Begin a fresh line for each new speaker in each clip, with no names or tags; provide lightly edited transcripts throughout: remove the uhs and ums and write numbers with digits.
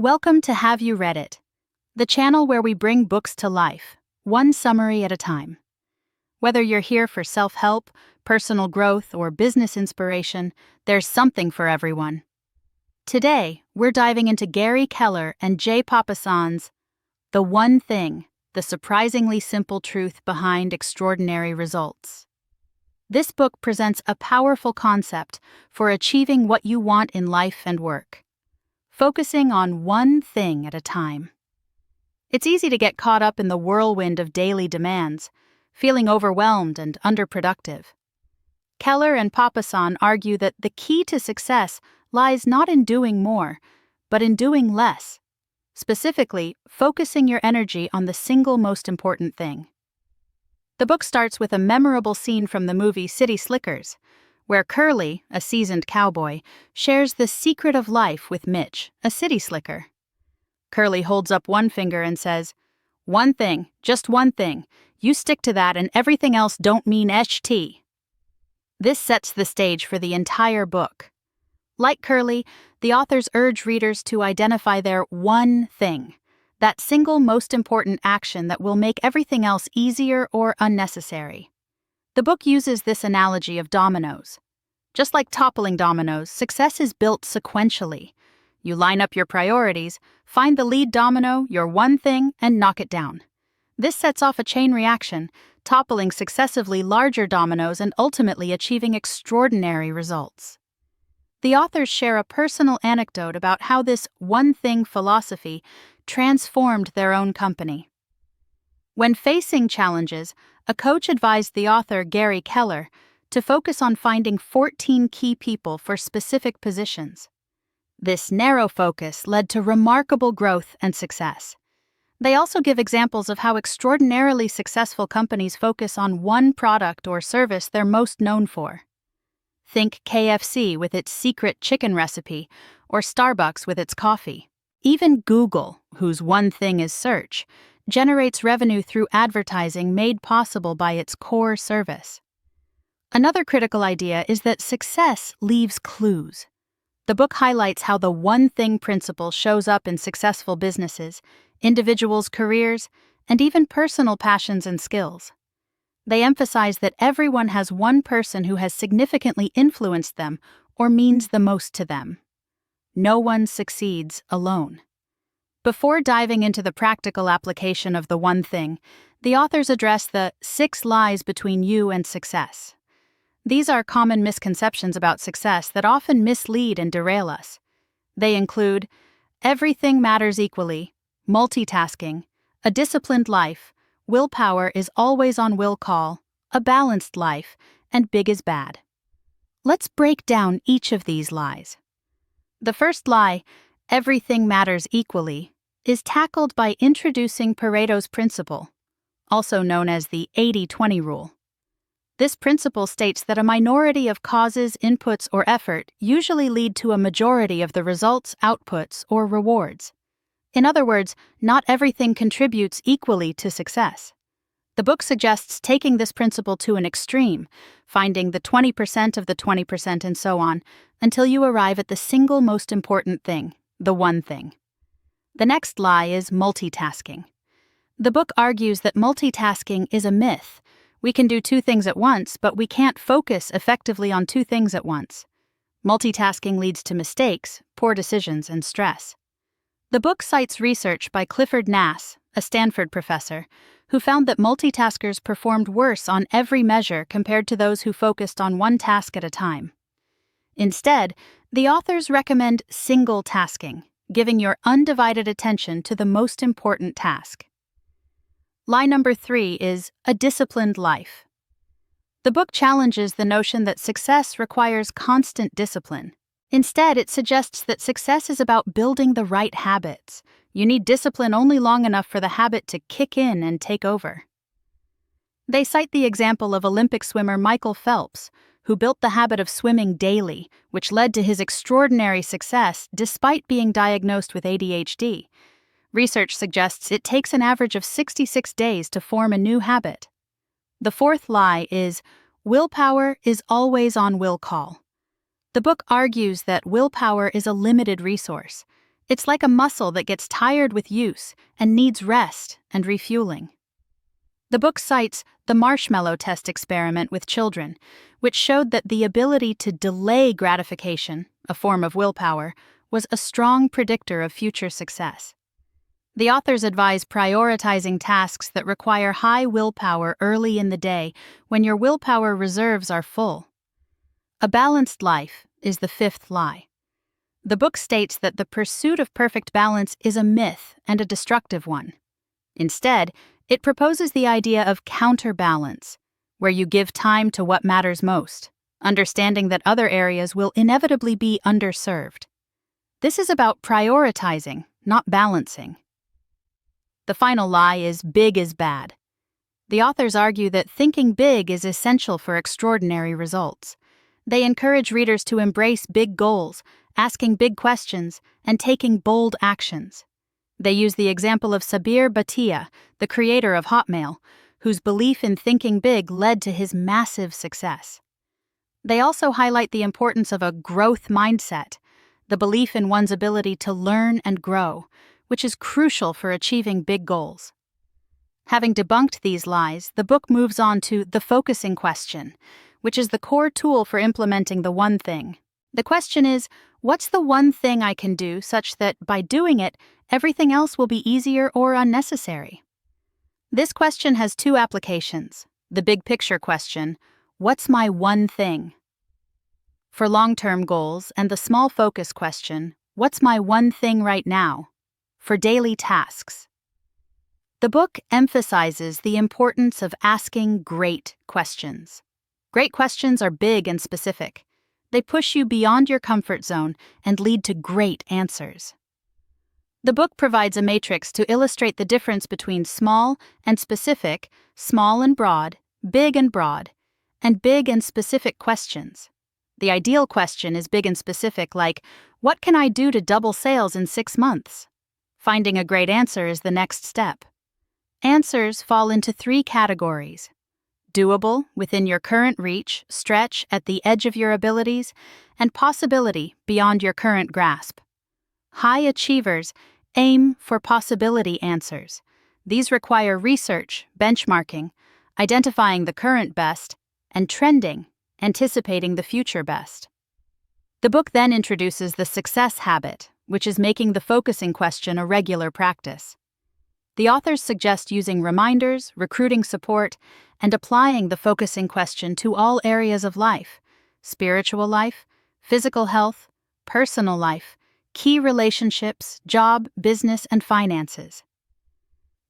Welcome to Have You Read It, the channel where we bring books to life, one summary at a time. Whether you're here for self-help, personal growth, or business inspiration, there's something for everyone. Today, we're diving into Gary Keller and Jay Papasan's The One Thing, the surprisingly simple truth behind extraordinary results. This book presents a powerful concept for achieving what you want in life and work, focusing on one thing at a time. It's easy to get caught up in the whirlwind of daily demands, feeling overwhelmed and underproductive. Keller and Papasan argue that the key to success lies not in doing more, but in doing less, specifically focusing your energy on the single most important thing. The book starts with a memorable scene from the movie City Slickers, where Curly, a seasoned cowboy, shares the secret of life with Mitch, a city slicker. Curly holds up one finger and says, "One thing, just one thing. You stick to that and everything else don't mean HT." This sets the stage for the entire book. Like Curly, the authors urge readers to identify their one thing, that single most important action that will make everything else easier or unnecessary. The book uses this analogy of dominoes. Just like toppling dominoes, success is built sequentially. You line up your priorities, find the lead domino, your one thing, and knock it down. This sets off a chain reaction, toppling successively larger dominoes and ultimately achieving extraordinary results. The authors share a personal anecdote about how this one-thing philosophy transformed their own company. When facing challenges, a coach advised the author, Gary Keller, to focus on finding 14 key people for specific positions. This narrow focus led to remarkable growth and success. They also give examples of how extraordinarily successful companies focus on one product or service they're most known for. Think KFC with its secret chicken recipe, or Starbucks with its coffee. Even Google, whose one thing is search, generates revenue through advertising made possible by its core service. Another critical idea is that success leaves clues. The book highlights how the one thing principle shows up in successful businesses, individuals' careers, and even personal passions and skills. They emphasize that everyone has one person who has significantly influenced them or means the most to them. No one succeeds alone. Before diving into the practical application of the one thing, the authors address the 6 lies between you and success. These are common misconceptions about success that often mislead and derail us. They include everything matters equally, multitasking, a disciplined life, willpower is always on will call, a balanced life, and big is bad. Let's break down each of these lies. The first lie, everything matters equally, is tackled by introducing Pareto's principle, also known as the 80-20 rule. This principle states that a minority of causes, inputs, or effort usually lead to a majority of the results, outputs, or rewards. In other words, not everything contributes equally to success. The book suggests taking this principle to an extreme, finding the 20% of the 20% and so on, until you arrive at the single most important thing, the one thing. The next lie is multitasking. The book argues that multitasking is a myth. We can do 2 things at once, but we can't focus effectively on 2 things at once. Multitasking leads to mistakes, poor decisions, and stress. The book cites research by Clifford Nass, a Stanford professor, who found that multitaskers performed worse on every measure compared to those who focused on one task at a time. Instead, the authors recommend single tasking, giving your undivided attention to the most important task. Lie number 3 is a disciplined life. The book challenges the notion that success requires constant discipline. Instead, it suggests that success is about building the right habits. You need discipline only long enough for the habit to kick in and take over. They cite the example of Olympic swimmer Michael Phelps, who built the habit of swimming daily, which led to his extraordinary success despite being diagnosed with ADHD. Research suggests it takes an average of 66 days to form a new habit. The fourth lie is willpower is always on will call. The book argues that willpower is a limited resource. It's like a muscle that gets tired with use and needs rest and refueling. The book cites the marshmallow test experiment with children, which showed that the ability to delay gratification, a form of willpower, was a strong predictor of future success. The authors advise prioritizing tasks that require high willpower early in the day when your willpower reserves are full. A balanced life is the fifth lie. The book states that the pursuit of perfect balance is a myth and a destructive one. Instead, it proposes the idea of counterbalance, where you give time to what matters most, understanding that other areas will inevitably be underserved. This is about prioritizing, not balancing. The final lie is big is bad. The authors argue that thinking big is essential for extraordinary results. They encourage readers to embrace big goals, asking big questions, and taking bold actions. They use the example of Sabir Bhatia, the creator of Hotmail, whose belief in thinking big led to his massive success. They also highlight the importance of a growth mindset, the belief in one's ability to learn and grow, which is crucial for achieving big goals. Having debunked these lies, the book moves on to the focusing question, which is the core tool for implementing the one thing. The question is, what's the one thing I can do such that, by doing it, everything else will be easier or unnecessary? This question has two applications. The big picture question, what's my one thing? For long-term goals, and the small focus question, what's my one thing right now? For daily tasks. The book emphasizes the importance of asking great questions. Great questions are big and specific. They push you beyond your comfort zone and lead to great answers. The book provides a matrix to illustrate the difference between small and specific, small and broad, and big and specific questions. The ideal question is big and specific, like, what can I do to double sales in 6 months? Finding a great answer is the next step. Answers fall into 3 categories: doable, within your current reach, stretch at the edge of your abilities, and possibility, beyond your current grasp. High achievers aim for possibility answers. These require research, benchmarking, identifying the current best, and trending, anticipating the future best. The book then introduces the success habit, which is making the focusing question a regular practice. The authors suggest using reminders, recruiting support, and applying the focusing question to all areas of life: spiritual life, physical health, personal life, key relationships, job, business, and finances.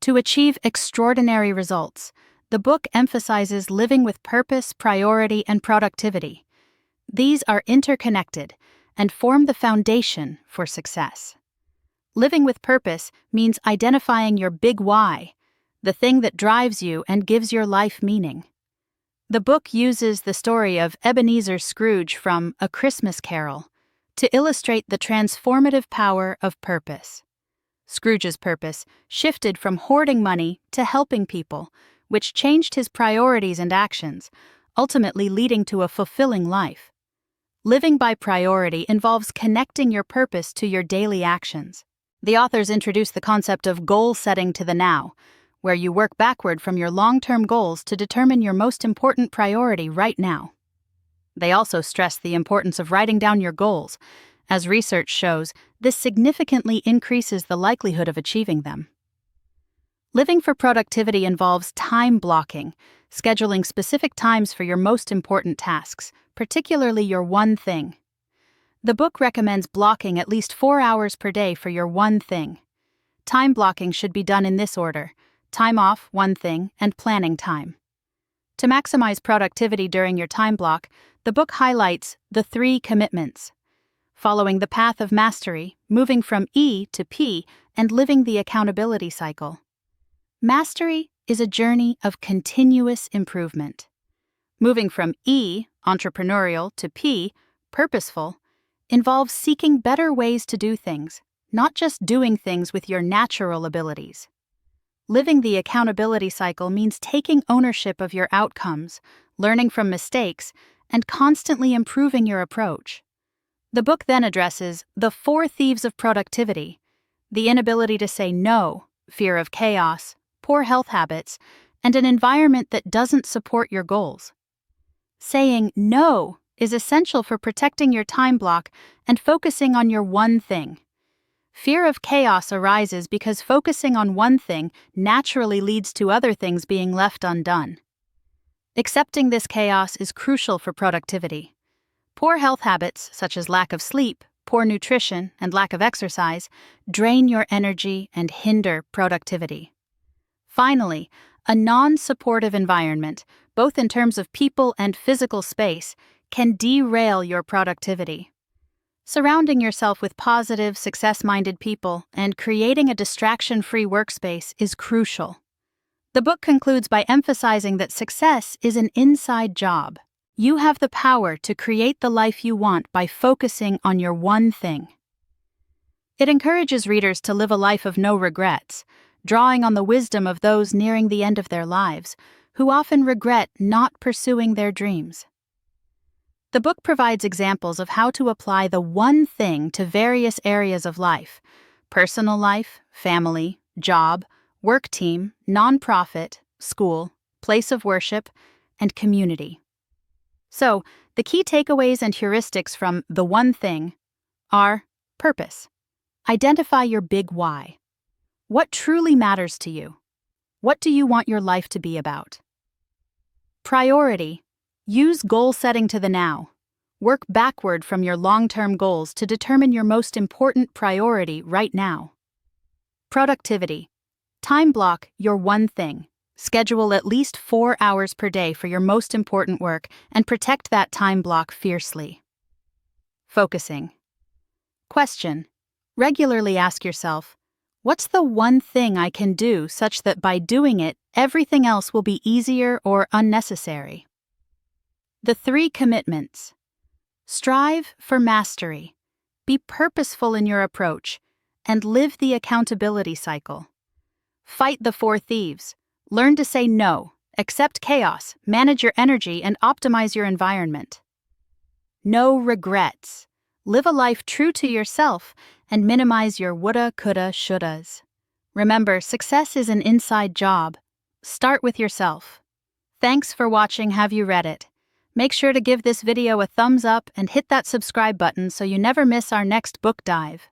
To achieve extraordinary results, the book emphasizes living with purpose, priority, and productivity. These are interconnected and form the foundation for success. Living with purpose means identifying your big why, the thing that drives you and gives your life meaning. The book uses the story of Ebenezer Scrooge from A Christmas Carol to illustrate the transformative power of purpose. Scrooge's purpose shifted from hoarding money to helping people, which changed his priorities and actions, ultimately leading to a fulfilling life. Living by priority involves connecting your purpose to your daily actions. The authors introduce the concept of goal setting to the now, where you work backward from your long-term goals to determine your most important priority right now. They also stress the importance of writing down your goals. As research shows, this significantly increases the likelihood of achieving them. Living for productivity involves time blocking, scheduling specific times for your most important tasks, particularly your one thing. The book recommends blocking at least 4 hours per day for your one thing. Time blocking should be done in this order: time off, one thing, and planning time. To maximize productivity during your time block, the book highlights the 3 commitments: following the path of mastery, moving from E to P, and living the accountability cycle. Mastery is a journey of continuous improvement. Moving from E, entrepreneurial, to P, purposeful, involves seeking better ways to do things, not just doing things with your natural abilities. Living the accountability cycle means taking ownership of your outcomes, learning from mistakes, and constantly improving your approach. The book then addresses the four thieves of productivity: the inability to say no, fear of chaos, poor health habits, and an environment that doesn't support your goals. Saying no is essential for protecting your time block and focusing on your one thing. Fear of chaos arises because focusing on one thing naturally leads to other things being left undone. Accepting this chaos is crucial for productivity. Poor health habits, such as lack of sleep, poor nutrition, and lack of exercise, drain your energy and hinder productivity. Finally, a non-supportive environment, both in terms of people and physical space, can derail your productivity. Surrounding yourself with positive, success-minded people and creating a distraction-free workspace is crucial. The book concludes by emphasizing that success is an inside job. You have the power to create the life you want by focusing on your one thing. It encourages readers to live a life of no regrets, drawing on the wisdom of those nearing the end of their lives, who often regret not pursuing their dreams. The book provides examples of how to apply the one thing to various areas of life: personal life, family, job, work team, nonprofit, school, place of worship, and community. So, the key takeaways and heuristics from The One Thing are: purpose. Identify your big why. What truly matters to you? What do you want your life to be about? Priority. Use goal setting to the now. Work backward from your long-term goals to determine your most important priority right now. Productivity. Time block your one thing. Schedule at least 4 hours per day for your most important work and protect that time block fiercely. Focusing. Question. Regularly ask yourself, what's the one thing I can do such that by doing it, everything else will be easier or unnecessary? The 3 commitments. Strive for mastery. Be purposeful in your approach and live the accountability cycle. Fight the 4 thieves. Learn to say no, accept chaos, manage your energy, and optimize your environment. No regrets. Live a life true to yourself and minimize your woulda, coulda, shouldas. Remember, success is an inside job. Start with yourself. Thanks for watching. Have you read it? Make sure to give this video a thumbs up and hit that subscribe button so you never miss our next book dive.